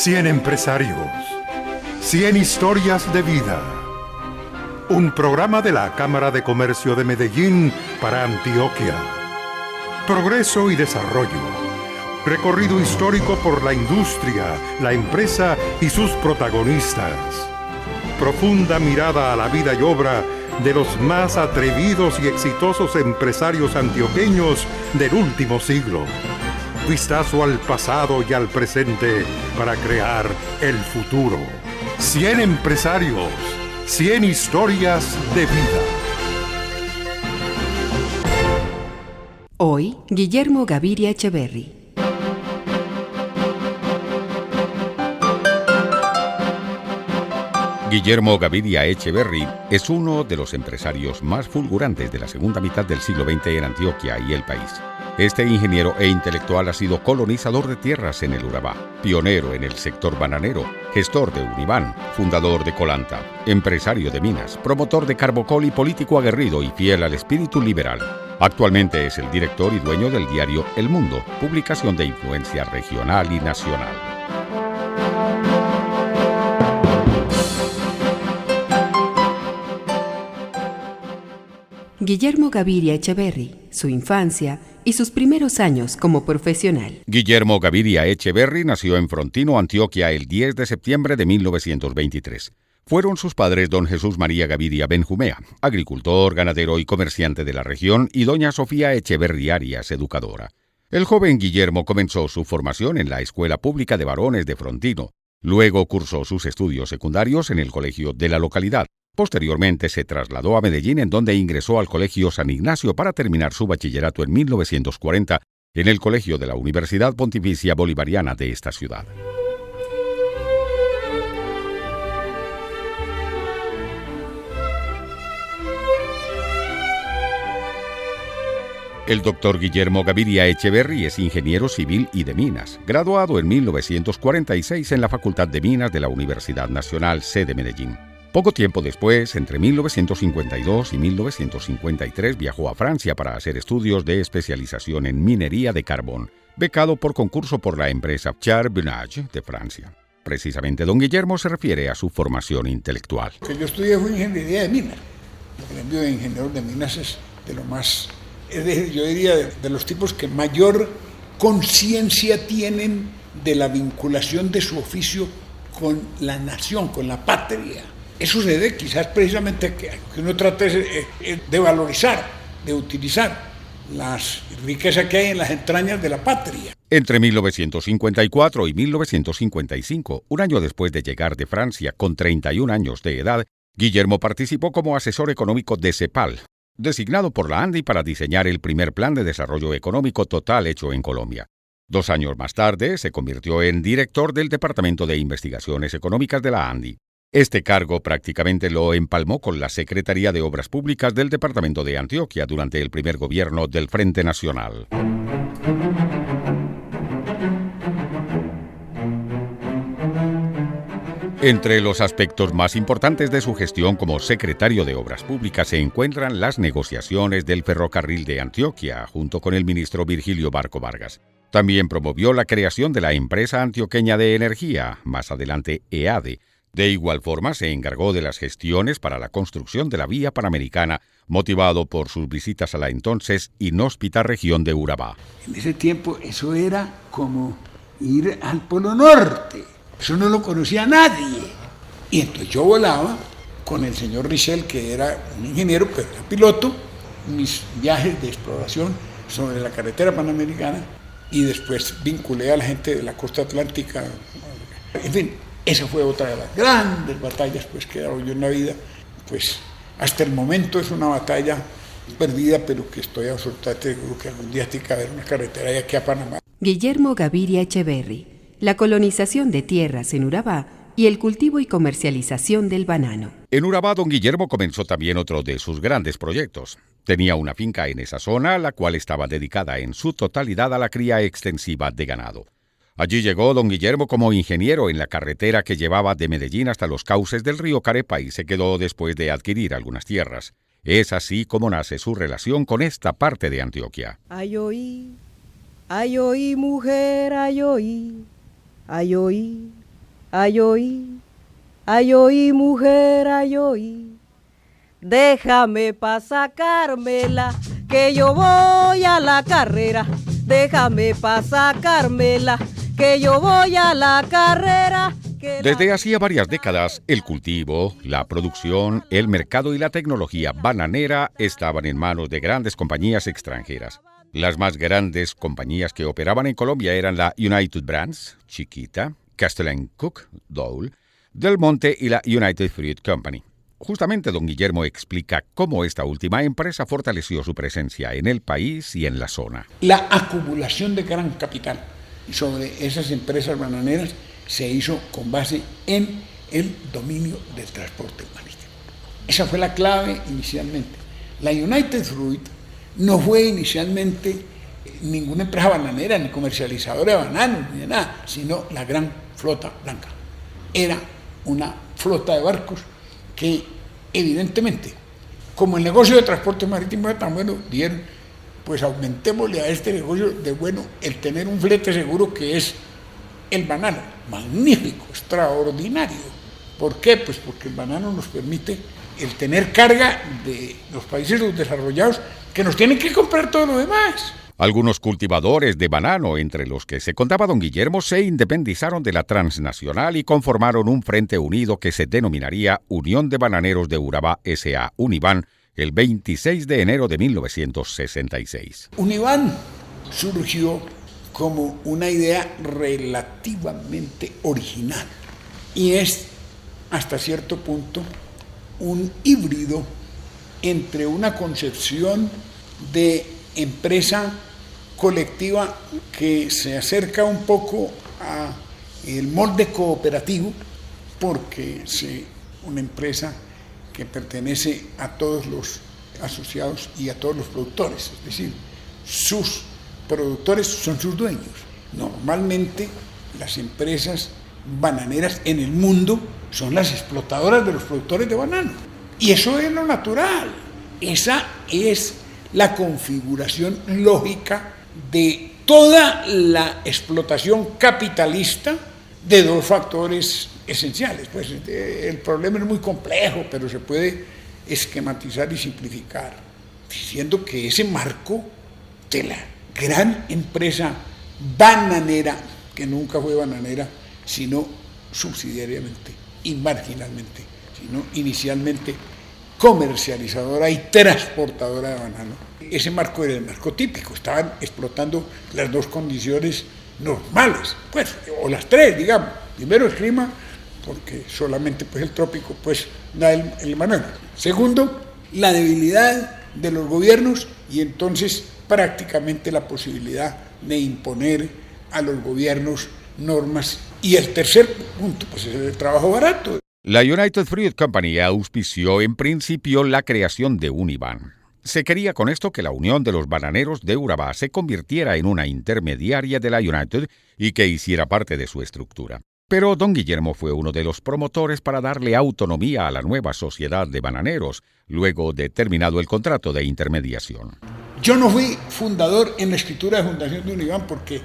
100 empresarios, 100 historias de vida. Un programa de la Cámara de Comercio de Medellín para Antioquia. Progreso y desarrollo. Recorrido histórico por la industria, la empresa y sus protagonistas. Profunda mirada a la vida y obra de los más atrevidos y exitosos empresarios antioqueños del último siglo. Vistazo al pasado y al presente para crear el futuro. 100 empresarios, 100 historias de vida. Hoy, Guillermo Gaviria Echeverry. Guillermo Gaviria Echeverry es uno de los empresarios más fulgurantes de la segunda mitad del siglo XX en Antioquia y el país. Este ingeniero e intelectual ha sido colonizador de tierras en el Urabá, pionero en el sector bananero, gestor de Univán, fundador de Colanta, empresario de minas, promotor de Carbocol y político aguerrido y fiel al espíritu liberal. Actualmente es el director y dueño del diario El Mundo, publicación de influencia regional y nacional. Guillermo Gaviria Echeverry, su infancia y sus primeros años como profesional. Guillermo Gaviria Echeverry nació en Frontino, Antioquia, el 10 de septiembre de 1923. Fueron sus padres don Jesús María Gaviria Benjumea, agricultor, ganadero y comerciante de la región, y doña Sofía Echeverry Arias, educadora. El joven Guillermo comenzó su formación en la Escuela Pública de Varones de Frontino. Luego cursó sus estudios secundarios en el colegio de la localidad. Posteriormente se trasladó a Medellín, en donde ingresó al Colegio San Ignacio para terminar su bachillerato en 1940 en el Colegio de la Universidad Pontificia Bolivariana de esta ciudad. El doctor Guillermo Gaviria Echeverry es ingeniero civil y de minas, graduado en 1946 en la Facultad de Minas de la Universidad Nacional C de Medellín. Poco tiempo después, entre 1952 y 1953, viajó a Francia para hacer estudios de especialización en minería de carbón, becado por concurso por la empresa Charbonage de Francia. Precisamente don Guillermo se refiere a su formación intelectual. Lo que yo estudié fue ingeniería de minas. El gremio de ingenieros de minas es de lo más, yo diría, de los tipos que mayor conciencia tienen de la vinculación de su oficio con la nación, con la patria. Eso se debe quizás precisamente que uno trate de valorizar, de utilizar las riquezas que hay en las entrañas de la patria. Entre 1954 y 1955, un año después de llegar de Francia con 31 años de edad, Guillermo participó como asesor económico de CEPAL, designado por la ANDI para diseñar el primer plan de desarrollo económico total hecho en Colombia. 2 años más tarde, se convirtió en director del Departamento de Investigaciones Económicas de la ANDI. Este cargo prácticamente lo empalmó con la Secretaría de Obras Públicas del Departamento de Antioquia durante el primer gobierno del Frente Nacional. Entre los aspectos más importantes de su gestión como secretario de Obras Públicas se encuentran las negociaciones del ferrocarril de Antioquia, junto con el ministro Virgilio Barco Vargas. También promovió la creación de la Empresa Antioqueña de Energía, más adelante EADE. De igual forma, se encargó de las gestiones para la construcción de la Vía Panamericana, motivado por sus visitas a la entonces inhóspita región de Urabá. En ese tiempo eso era como ir al Polo Norte. Eso no lo conocía nadie. Y entonces yo volaba con el señor Richel, que era un ingeniero, pero era piloto, mis viajes de exploración sobre la carretera panamericana, y después vinculé a la gente de la costa atlántica. En fin, esa fue otra de las grandes batallas pues, que he dado yo en la vida. Pues hasta el momento es una batalla perdida, pero que estoy absolutamente seguro que algún día tiene que haber una carretera de aquí a Panamá. Guillermo Gaviria Echeverry, la colonización de tierras en Urabá y el cultivo y comercialización del banano. En Urabá, don Guillermo comenzó también otro de sus grandes proyectos. Tenía una finca en esa zona, la cual estaba dedicada en su totalidad a la cría extensiva de ganado. Allí llegó don Guillermo como ingeniero en la carretera que llevaba de Medellín hasta los cauces del río Carepa y se quedó después de adquirir algunas tierras. Es así como nace su relación con esta parte de Antioquia. Ay, oí, mujer, ay, oí, Ay, oí, mujer, ay, oí. Déjame pa' sacármela, que yo voy a la carrera. Déjame pa' sacármela, que yo voy a la carrera. Desde hacía varias décadas, el cultivo, la producción, el mercado y la tecnología bananera estaban en manos de grandes compañías extranjeras. Las más grandes compañías que operaban en Colombia eran la United Brands, Chiquita, Castellan Cook, Dole, Del Monte y la United Fruit Company. Justamente don Guillermo explica cómo esta última empresa fortaleció su presencia en el país y en la zona. La acumulación de gran capital sobre esas empresas bananeras se hizo con base en el dominio del transporte marítimo. Esa fue la clave inicialmente. La United Fruit no fue inicialmente ninguna empresa bananera, ni comercializadora de bananos, ni de nada, sino la gran flota blanca. Era una flota de barcos que evidentemente, como el negocio de transporte marítimo era tan bueno, dijeron, pues aumentémosle a este negocio de bueno el tener un flete seguro que es el banano. Magnífico, extraordinario. ¿Por qué? Pues porque el banano nos permite el tener carga de los países desarrollados que nos tienen que comprar todo lo demás. Algunos cultivadores de banano, entre los que se contaba don Guillermo, se independizaron de la transnacional y conformaron un frente unido que se denominaría Unión de Bananeros de Urabá S.A. Uniban el 26 de enero de 1966. Uniban surgió como una idea relativamente original y es hasta cierto punto un híbrido entre una concepción de empresa colectiva que se acerca un poco a el molde cooperativo, porque es una empresa que pertenece a todos los asociados y a todos los productores, es decir, sus productores son sus dueños. Normalmente las empresas bananeras en el mundo son las explotadoras de los productores de banano, y eso es lo natural. Esa es la configuración lógica de toda la explotación capitalista de dos factores esenciales. Pues el problema es muy complejo, pero se puede esquematizar y simplificar diciendo que ese marco de la gran empresa bananera, que nunca fue bananera, sino subsidiariamente y marginalmente, sino inicialmente comercializadora y transportadora de banano. Ese marco era el marco típico, estaban explotando las dos condiciones normales, pues, o las tres, digamos. Primero el clima, porque solamente pues el trópico pues da el banano. Segundo, la debilidad de los gobiernos y entonces prácticamente la posibilidad de imponer a los gobiernos normas. Y el tercer punto pues es el trabajo barato. La United Fruit Company auspició en principio la creación de Uniban. Se quería con esto que la Unión de los Bananeros de Urabá se convirtiera en una intermediaria de la United y que hiciera parte de su estructura. Pero don Guillermo fue uno de los promotores para darle autonomía a la nueva sociedad de bananeros, luego de terminado el contrato de intermediación. Yo no fui fundador en la escritura de fundación de Uniban porque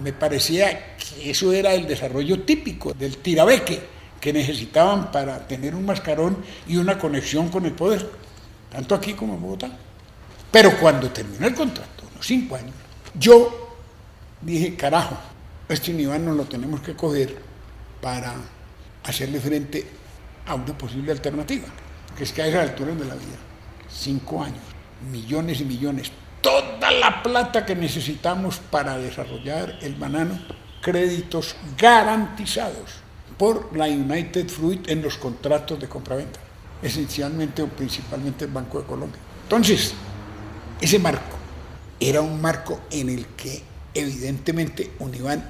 me parecía que eso era el desarrollo típico del tirabeque que necesitaban para tener un mascarón y una conexión con el poder, tanto aquí como en Bogotá. Pero cuando terminó el contrato, unos 5 años, yo dije, carajo, este Uniban nos lo tenemos que coger para hacerle frente a una posible alternativa, que es que a esas alturas de la vida, 5 años, millones y millones, toda la plata que necesitamos para desarrollar el banano, créditos garantizados por la United Fruit en los contratos de compraventa, esencialmente o principalmente el Banco de Colombia. Entonces, ese marco era un marco en el que evidentemente Uniban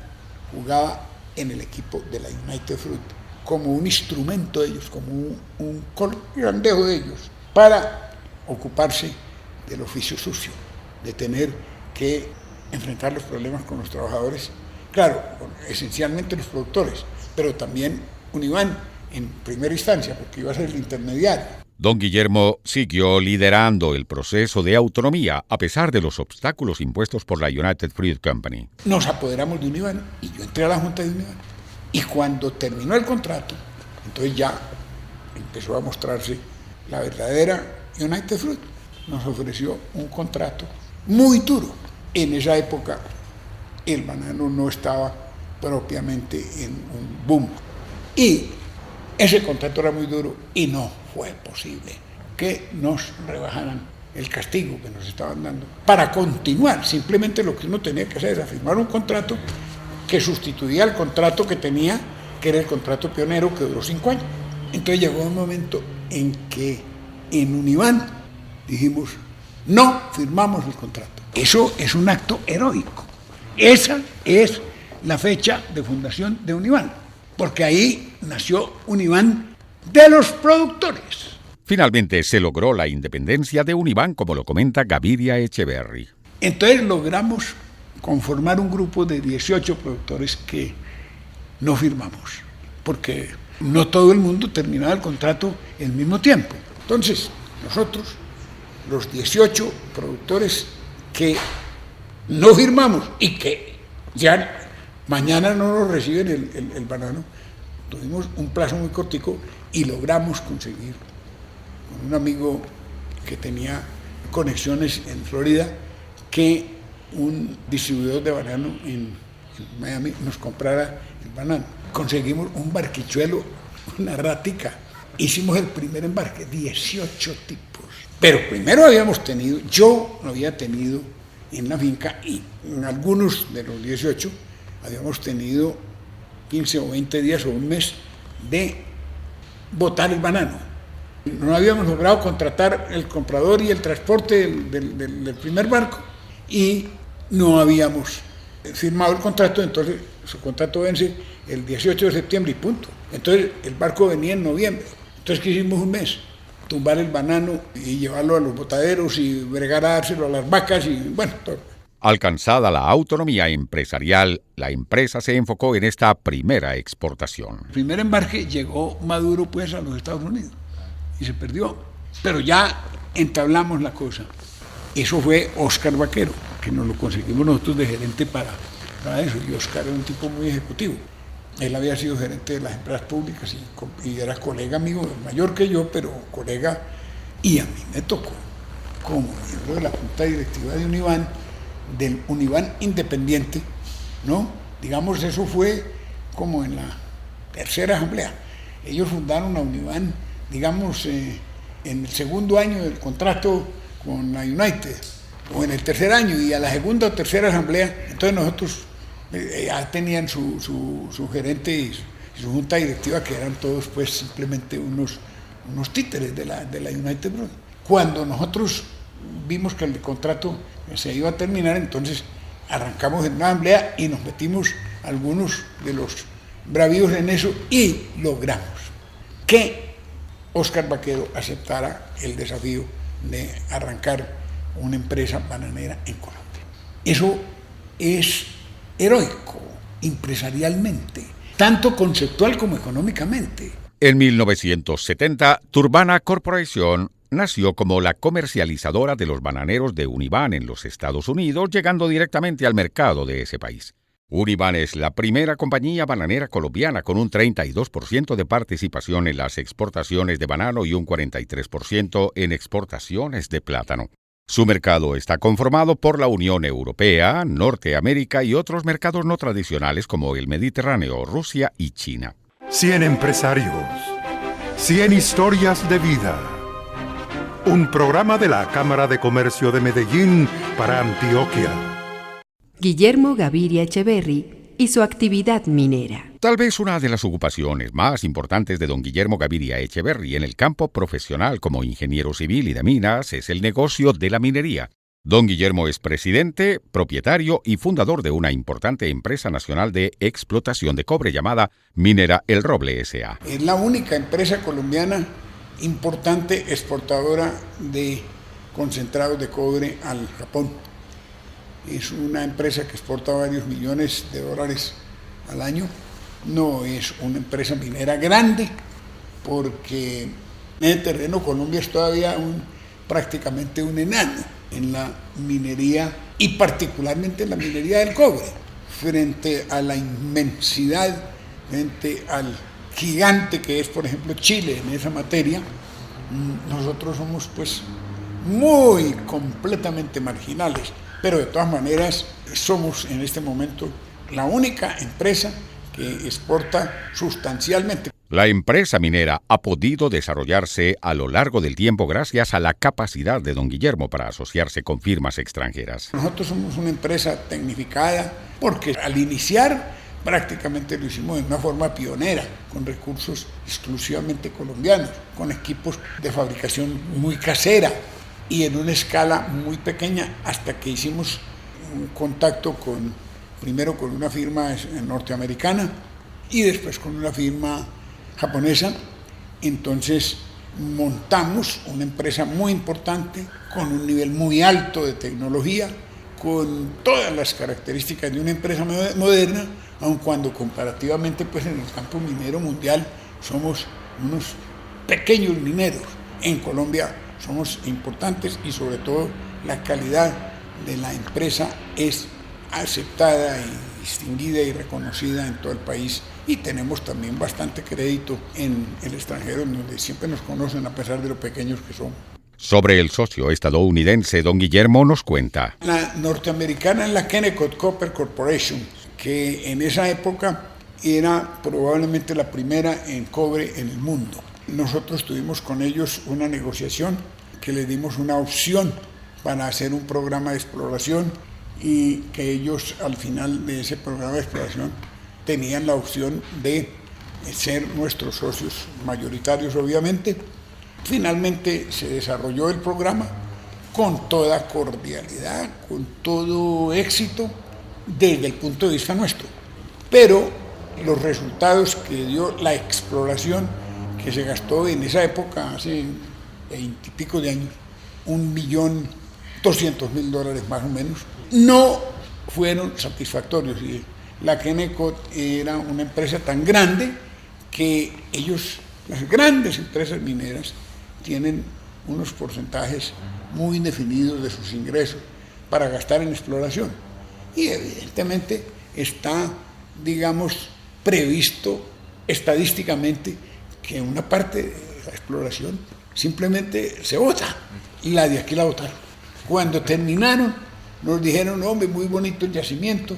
jugaba en el equipo de la United Fruit como un instrumento de ellos, como un colgandejo de ellos, para ocuparse del oficio sucio, de tener que enfrentar los problemas con los trabajadores, claro, esencialmente los productores, pero también Uniban en primera instancia, porque iba a ser el intermediario. Don Guillermo siguió liderando el proceso de autonomía a pesar de los obstáculos impuestos por la United Fruit Company. Nos apoderamos de Uniban y yo entré a la junta de Uniban Y cuando terminó el contrato, entonces ya empezó a mostrarse la verdadera United Fruit. Nos ofreció un contrato muy duro. En esa época el banano no estaba propiamente en un boom. Y ese contrato era muy duro y no fue posible que nos rebajaran el castigo que nos estaban dando para continuar. Simplemente lo que uno tenía que hacer era firmar un contrato que sustituía al contrato que tenía, que era el contrato pionero que duró 5 años. Entonces llegó un momento en que en Univan dijimos, no firmamos el contrato. Eso es un acto heroico. Esa es la fecha de fundación de Univan, porque ahí nació Univan de los productores. Finalmente se logró la independencia de Univan, como lo comenta Gaviria Echeverry. Entonces logramos conformar un grupo de 18 productores que no firmamos, porque no todo el mundo terminaba el contrato al mismo tiempo. Entonces, nosotros, los 18 productores que no firmamos y que ya mañana no nos reciben el banano, tuvimos un plazo muy cortico y logramos conseguir con un amigo que tenía conexiones en Florida que un distribuidor de banano en Miami nos comprara el banano. Conseguimos un barquichuelo, una ratica. Hicimos el primer embarque, 18 tipos. Pero primero yo lo había tenido en la finca y en algunos de los 18 habíamos tenido 15 o 20 días o un mes de botar el banano. No habíamos logrado contratar el comprador y el transporte del primer barco y no habíamos firmado el contrato, entonces su contrato vence el 18 de septiembre y punto. Entonces el barco venía en noviembre. Entonces, ¿qué hicimos un mes? Tumbar el banano y llevarlo a los botaderos y bregar a dárselo a las vacas y bueno, todo. Alcanzada la autonomía empresarial, la empresa se enfocó en esta primera exportación. El primer embarque llegó Maduro pues a los Estados Unidos y se perdió, pero ya entablamos la cosa. Eso fue Óscar Vaquero, que nos lo conseguimos nosotros de gerente para eso, y Óscar era un tipo muy ejecutivo. Él había sido gerente de las empresas públicas y era colega mío, mayor que yo, pero colega, y a mí me tocó como miembro de la junta directiva de Univan, del Univan Independiente, ¿no? Digamos, eso fue como en la tercera asamblea. Ellos fundaron a Univan, digamos, en el segundo año del contrato con la United, o en el tercer año, y a la segunda o tercera asamblea, entonces nosotros ya tenían su gerente y su junta directiva, que eran todos pues simplemente unos títeres de la United Fruit. Cuando nosotros vimos que el contrato se iba a terminar, entonces arrancamos en una asamblea y nos metimos algunos de los bravíos en eso y logramos que Óscar Vaquero aceptara el desafío de arrancar una empresa bananera en Colombia. Eso es heroico empresarialmente, tanto conceptual como económicamente. En 1970, Turbana Corporation nació como la comercializadora de los bananeros de Univan en los Estados Unidos, llegando directamente al mercado de ese país. Univan es la primera compañía bananera colombiana con un 32% de participación en las exportaciones de banano y un 43% en exportaciones de plátano. Su mercado está conformado por la Unión Europea, Norteamérica y otros mercados no tradicionales como el Mediterráneo, Rusia y China. 100 empresarios, 100 historias de vida. Un programa de la Cámara de Comercio de Medellín para Antioquia. Guillermo Gaviria Echeverry y su actividad minera. Tal vez una de las ocupaciones más importantes de don Guillermo Gaviria Echeverry en el campo profesional como ingeniero civil y de minas es el negocio de la minería. Don Guillermo es presidente, propietario y fundador de una importante empresa nacional de explotación de cobre llamada Minera El Roble S.A. Es la única empresa colombiana importante exportadora de concentrados de cobre al Japón. Es una empresa que exporta varios millones de dólares al año. No es una empresa minera grande porque en el terreno Colombia es todavía prácticamente un enano en la minería y particularmente en la minería del cobre, frente a la inmensidad frente al gigante que es, por ejemplo, Chile en esa materia, nosotros somos pues muy completamente marginales, pero de todas maneras somos en este momento la única empresa que exporta sustancialmente. La empresa minera ha podido desarrollarse a lo largo del tiempo gracias a la capacidad de don Guillermo para asociarse con firmas extranjeras. Nosotros somos una empresa tecnificada porque al iniciar prácticamente lo hicimos de una forma pionera, con recursos exclusivamente colombianos, con equipos de fabricación muy casera y en una escala muy pequeña, hasta que hicimos un contacto primero con una firma norteamericana y después con una firma japonesa. Entonces montamos una empresa muy importante, con un nivel muy alto de tecnología, con todas las características de una empresa moderna, aun cuando comparativamente pues en el campo minero mundial somos unos pequeños mineros. En Colombia somos importantes y sobre todo la calidad de la empresa es aceptada y distinguida y reconocida en todo el país, y tenemos también bastante crédito en el extranjero, donde siempre nos conocen a pesar de lo pequeños que somos. Sobre el socio estadounidense, don Guillermo nos cuenta. La norteamericana es la Kennecott Copper Corporation, que en esa época era probablemente la primera en cobre en el mundo. Nosotros tuvimos con ellos una negociación que les dimos una opción para hacer un programa de exploración, y que ellos al final de ese programa de exploración tenían la opción de ser nuestros socios mayoritarios, obviamente. Finalmente se desarrolló el programa con toda cordialidad, con todo éxito desde el punto de vista nuestro, pero los resultados que dio la exploración, que se gastó en esa época, hace 20 y pico de años, $1.200.000 más o menos, no fueron satisfactorios. Y la Kennecott era una empresa tan grande que ellos, las grandes empresas mineras, tienen unos porcentajes muy definidos de sus ingresos para gastar en exploración. Y evidentemente está, digamos, previsto estadísticamente que una parte de la exploración simplemente se bota, y la de aquí la botaron. Cuando terminaron, nos dijeron, hombre, muy bonito el yacimiento,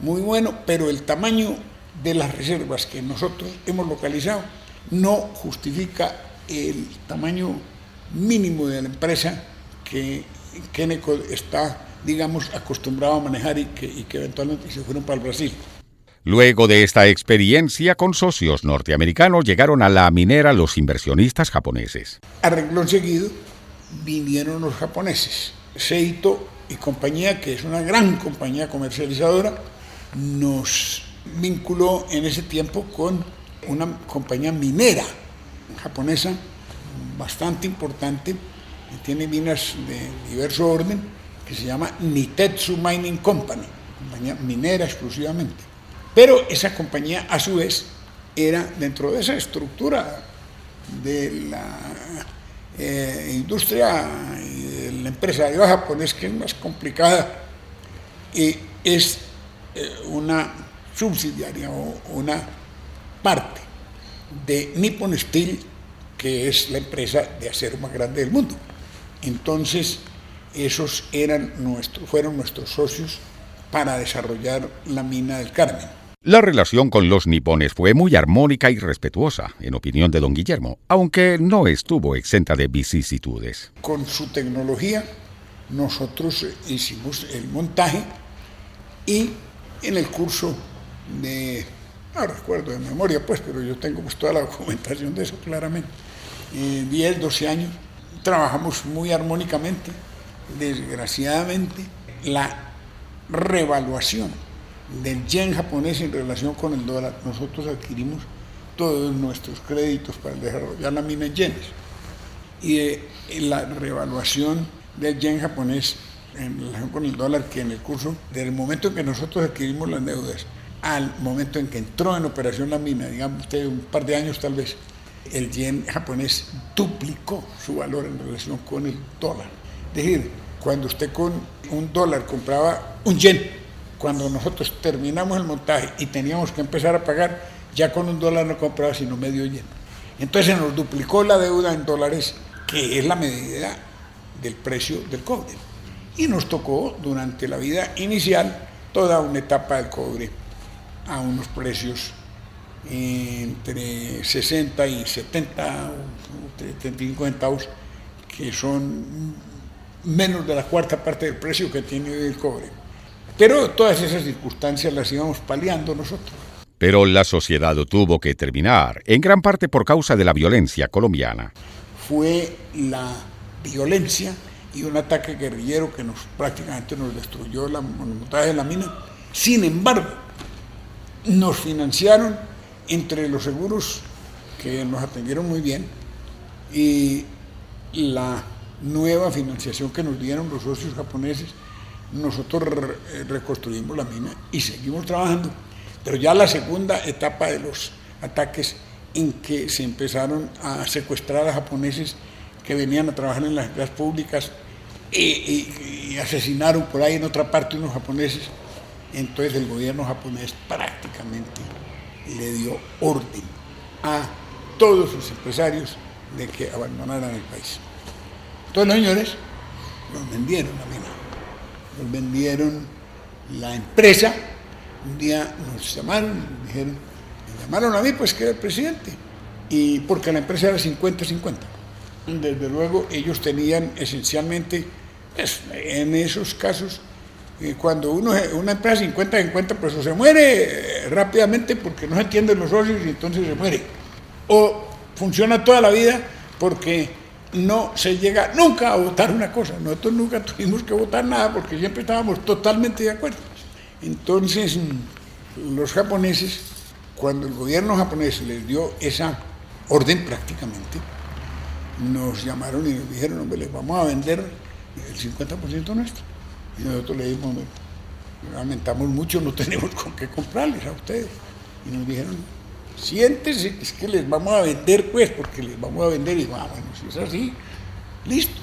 muy bueno, pero el tamaño de las reservas que nosotros hemos localizado no justifica el tamaño mínimo de la empresa que Kennecott está, digamos, acostumbrado a manejar, y que eventualmente se fueron para el Brasil. Luego de esta experiencia con socios norteamericanos, llegaron a la minera los inversionistas japoneses. A renglón seguido vinieron los japoneses. Seito y compañía, que es una gran compañía comercializadora, nos vinculó en ese tiempo con una compañía minera japonesa bastante importante, que tiene minas de diverso orden, que se llama Nitetsu Mining Company, compañía minera exclusivamente. Pero esa compañía, a su vez, era dentro de esa estructura de la industria y del empresariado japonés, que es más complicada, es una subsidiaria o una parte de Nippon Steel, que es la empresa de acero más grande del mundo. Entonces, esos fueron nuestros socios para desarrollar la mina del Carmen. La relación con los nipones fue muy armónica y respetuosa, en opinión de don Guillermo, aunque no estuvo exenta de vicisitudes. Con su tecnología, nosotros hicimos el montaje, y en el curso de, no recuerdo de memoria, pues, pero yo tengo pues toda la documentación de eso claramente, 10, 12 años, trabajamos muy armónicamente. Desgraciadamente, la revaluación del yen japonés en relación con el dólar, nosotros adquirimos todos nuestros créditos para desarrollar la mina en yenes, y la revaluación del yen japonés en relación con el dólar, que en el curso, desde el momento en que nosotros adquirimos las deudas al momento en que entró en operación la mina, digamos usted un par de años tal vez, el yen japonés duplicó su valor en relación con el dólar. Es decir, cuando usted con un dólar compraba un yen, cuando nosotros terminamos el montaje y teníamos que empezar a pagar, ya con $1 no compraba sino medio lleno. Entonces se nos duplicó la deuda en dólares, que es la medida del precio del cobre. Y nos tocó durante la vida inicial toda una etapa del cobre a unos precios entre 60 y 70 o 75 centavos, que son menos de la cuarta parte del precio que tiene hoy el cobre. Pero todas esas circunstancias las íbamos paliando nosotros. Pero la sociedad tuvo que terminar, en gran parte por causa de la violencia colombiana. Fue la violencia y un ataque guerrillero que prácticamente nos destruyó los montajes de la mina. Sin embargo, nos financiaron entre los seguros, que nos atendieron muy bien, y la nueva financiación que nos dieron los socios japoneses. Nosotros reconstruimos la mina y seguimos trabajando. Pero ya la segunda etapa de los ataques, en que se empezaron a secuestrar a japoneses que venían a trabajar en las empresas públicas y asesinaron por ahí en otra parte unos japoneses, entonces el gobierno japonés prácticamente le dio orden a todos sus empresarios de que abandonaran el país. Entonces los señores nos vendieron la mina, nos vendieron la empresa. Un día nos llamaron, me llamaron a mí, pues que era el presidente, y porque la empresa era 50-50. Desde luego ellos tenían esencialmente, pues, en esos casos, cuando una empresa 50-50, pues o se muere rápidamente porque no se entienden los socios y entonces se muere, o funciona toda la vida porque no se llega nunca a votar una cosa. Nosotros nunca tuvimos que votar nada porque siempre estábamos totalmente de acuerdo. Entonces, los japoneses, cuando el gobierno japonés les dio esa orden prácticamente, nos llamaron y nos dijeron, hombre, les vamos a vender el 50% nuestro. Y nosotros le dijimos, lamentamos mucho, no tenemos con qué comprarles a ustedes. Y nos dijeron, siéntense, es que les vamos a vender, pues, porque les vamos a vender. Y bueno, si es así, listo.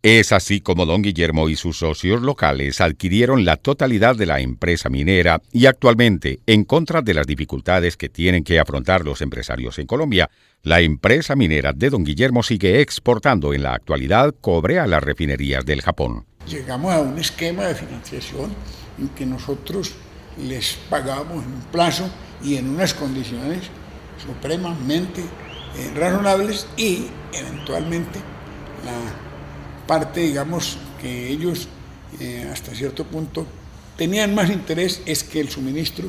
Es así como don Guillermo y sus socios locales adquirieron la totalidad de la empresa minera y actualmente, en contra de las dificultades que tienen que afrontar los empresarios en Colombia, la empresa minera de don Guillermo sigue exportando en la actualidad cobre a las refinerías del Japón. Llegamos a un esquema de financiación en que nosotros les pagamos en un plazo y en unas condiciones supremamente razonables, y eventualmente la parte, digamos, que ellos hasta cierto punto tenían más interés es que el suministro,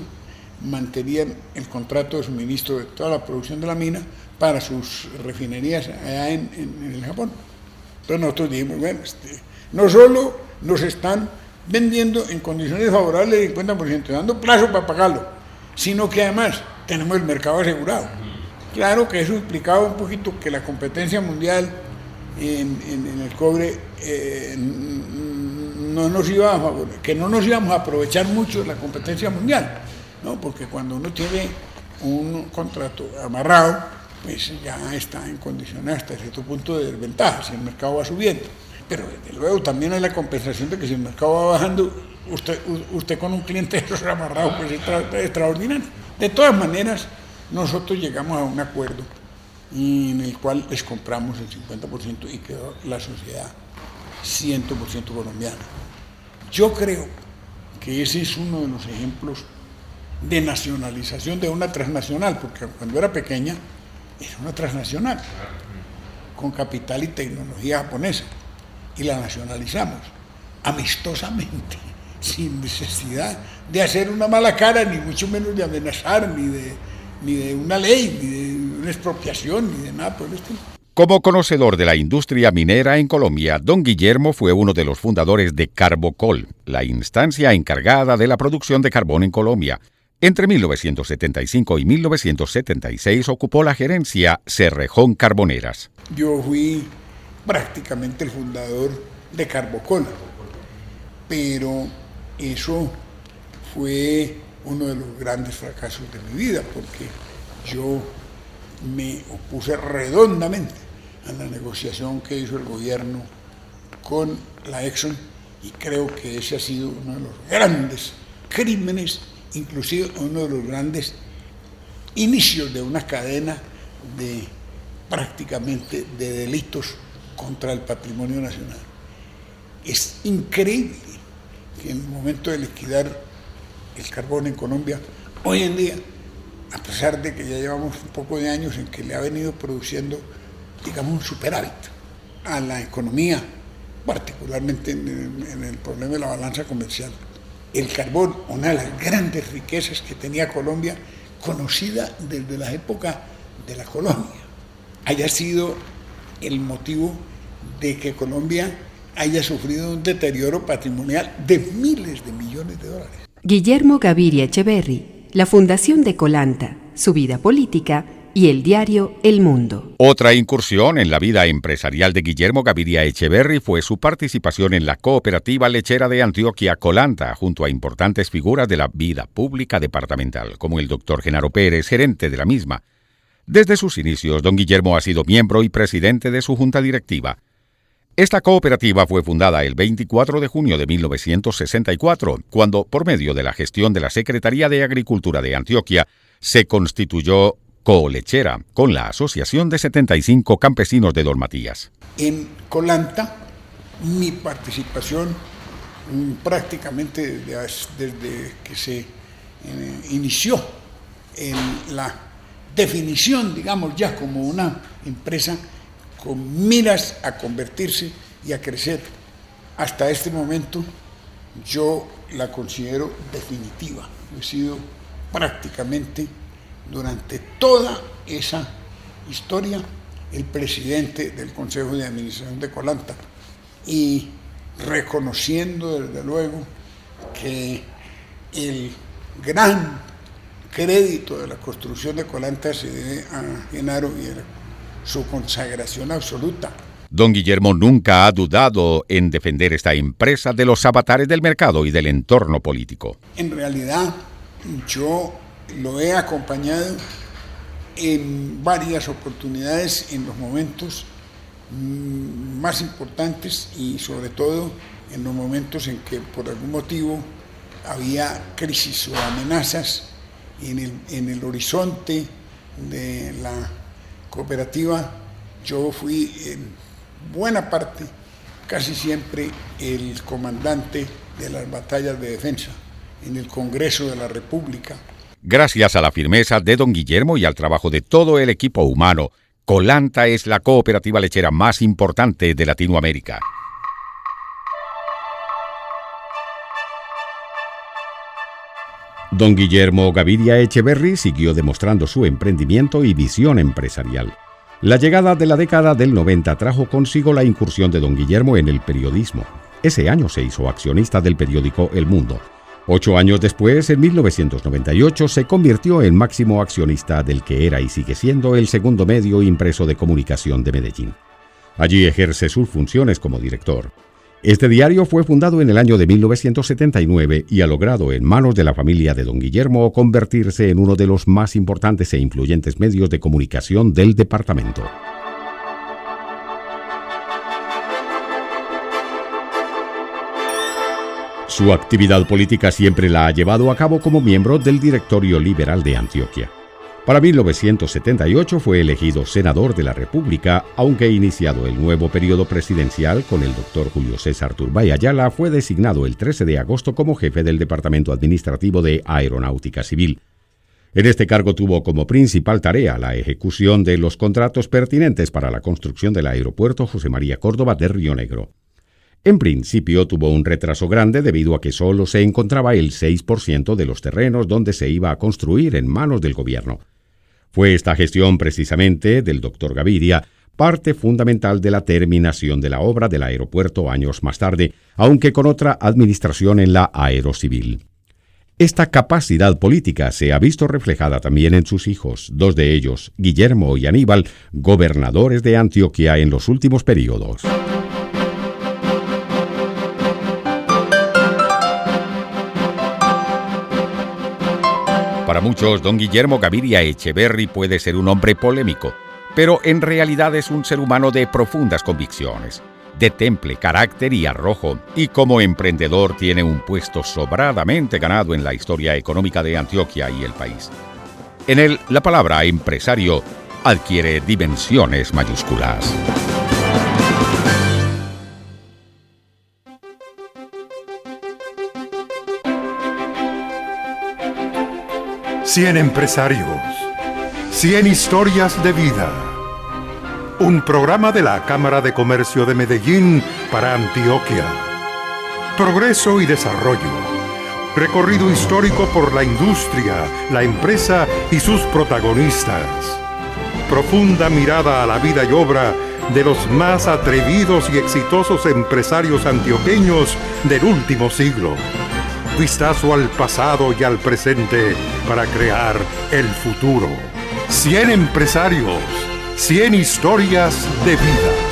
mantenían el contrato de suministro de toda la producción de la mina para sus refinerías allá en el Japón. Entonces nosotros dijimos, bueno, no solo nos están vendiendo en condiciones favorables del 50%, dando plazo para pagarlo, sino que además tenemos el mercado asegurado. Claro que eso implicaba un poquito que la competencia mundial en el cobre no nos iba a favorecer, que no nos íbamos a aprovechar mucho de la competencia mundial, ¿no? Porque cuando uno tiene un contrato amarrado, pues ya está en condiciones hasta cierto punto de desventaja si el mercado va subiendo. Pero desde luego también hay la compensación de que si el mercado va bajando, usted con un cliente de esos amarrados, pues es extraordinario. De todas maneras, nosotros llegamos a un acuerdo en el cual les compramos el 50% y quedó la sociedad 100% colombiana. Yo creo que ese es uno de los ejemplos de nacionalización de una transnacional, porque cuando era pequeña era una transnacional con capital y tecnología japonesa, y la nacionalizamos amistosamente, sin necesidad de hacer una mala cara, ni mucho menos de amenazar, ni de una ley, ni de una expropiación, ni de nada por el estilo. Como conocedor de la industria minera en Colombia, don Guillermo fue uno de los fundadores de Carbocol, la instancia encargada de la producción de carbón en Colombia. Entre 1975 y 1976 ocupó la gerencia Cerrejón Carboneras. Yo fui prácticamente el fundador de Carbocol, pero eso fue uno de los grandes fracasos de mi vida, porque yo me opuse redondamente a la negociación que hizo el gobierno con la Exxon, y creo que ese ha sido uno de los grandes crímenes, inclusive uno de los grandes inicios de una cadena de prácticamente de delitos contra el patrimonio nacional. Es increíble que en el momento de liquidar el carbón en Colombia, hoy en día, a pesar de que ya llevamos un poco de años en que le ha venido produciendo, digamos, un superávit a la economía, particularmente en el problema de la balanza comercial. El carbón, una de las grandes riquezas que tenía Colombia, conocida desde la época de la colonia, haya sido el motivo de que Colombia haya sufrido un deterioro patrimonial de miles de millones de dólares. Guillermo Gaviria Echeverry, la Fundación de Colanta, su vida política y el diario El Mundo. Otra incursión en la vida empresarial de Guillermo Gaviria Echeverry fue su participación en la cooperativa lechera de Antioquia, Colanta, junto a importantes figuras de la vida pública departamental, como el doctor Genaro Pérez, gerente de la misma. Desde sus inicios, don Guillermo ha sido miembro y presidente de su junta directiva. Esta cooperativa fue fundada el 24 de junio de 1964, cuando, por medio de la gestión de la Secretaría de Agricultura de Antioquia, se constituyó Colechera, con la asociación de 75 campesinos de Don Matías. En Colanta, mi participación prácticamente desde que se inició en la definición, digamos, ya como una empresa con miras a convertirse y a crecer, hasta este momento yo la considero definitiva. He sido prácticamente durante toda esa historia el presidente del Consejo de Administración de Colanta, y reconociendo desde luego que el gran crédito de la construcción de Colanta se debe a Genaro y a su consagración absoluta. Don Guillermo nunca ha dudado en defender esta empresa de los avatares del mercado y del entorno político. En realidad, yo lo he acompañado en varias oportunidades, en los momentos más importantes y sobre todo en los momentos en que por algún motivo había crisis o amenazas en el horizonte de la cooperativa. Yo fui en buena parte, casi siempre, el comandante de las batallas de defensa en el Congreso de la República. Gracias a la firmeza de don Guillermo y al trabajo de todo el equipo humano, Colanta es la cooperativa lechera más importante de Latinoamérica. Don Guillermo Gaviria Echeverry siguió demostrando su emprendimiento y visión empresarial. La llegada de la década del 90 trajo consigo la incursión de don Guillermo en el periodismo. Ese año se hizo accionista del periódico El Mundo. 8 años después, en 1998, se convirtió en máximo accionista del que era y sigue siendo el segundo medio impreso de comunicación de Medellín. Allí ejerce sus funciones como director. Este diario fue fundado en el año de 1979 y ha logrado, en manos de la familia de don Guillermo, convertirse en uno de los más importantes e influyentes medios de comunicación del departamento. Su actividad política siempre la ha llevado a cabo como miembro del Directorio Liberal de Antioquia. Para 1978 fue elegido senador de la República, aunque iniciado el nuevo periodo presidencial con el doctor Julio César Turbay Ayala, fue designado el 13 de agosto como jefe del Departamento Administrativo de Aeronáutica Civil. En este cargo tuvo como principal tarea la ejecución de los contratos pertinentes para la construcción del aeropuerto José María Córdoba de Río Negro. En principio tuvo un retraso grande debido a que solo se encontraba el 6% de los terrenos donde se iba a construir en manos del gobierno. Fue esta gestión precisamente del doctor Gaviria parte fundamental de la terminación de la obra del aeropuerto años más tarde, aunque con otra administración en la Aerocivil. Esta capacidad política se ha visto reflejada también en sus hijos, 2 de ellos, Guillermo y Aníbal, gobernadores de Antioquia en los últimos periodos. Para muchos, don Guillermo Gaviria Echeverry puede ser un hombre polémico, pero en realidad es un ser humano de profundas convicciones, de temple carácter y arrojo, y como emprendedor tiene un puesto sobradamente ganado en la historia económica de Antioquia y el país. En él, la palabra empresario adquiere dimensiones mayúsculas. Cien empresarios, 100 historias de vida. Un programa de la Cámara de Comercio de Medellín para Antioquia. Progreso y desarrollo. Recorrido histórico por la industria, la empresa y sus protagonistas. Profunda mirada a la vida y obra de los más atrevidos y exitosos empresarios antioqueños del último siglo. Vistazo al pasado y al presente para crear el futuro. 100 empresarios, 100 historias de vida.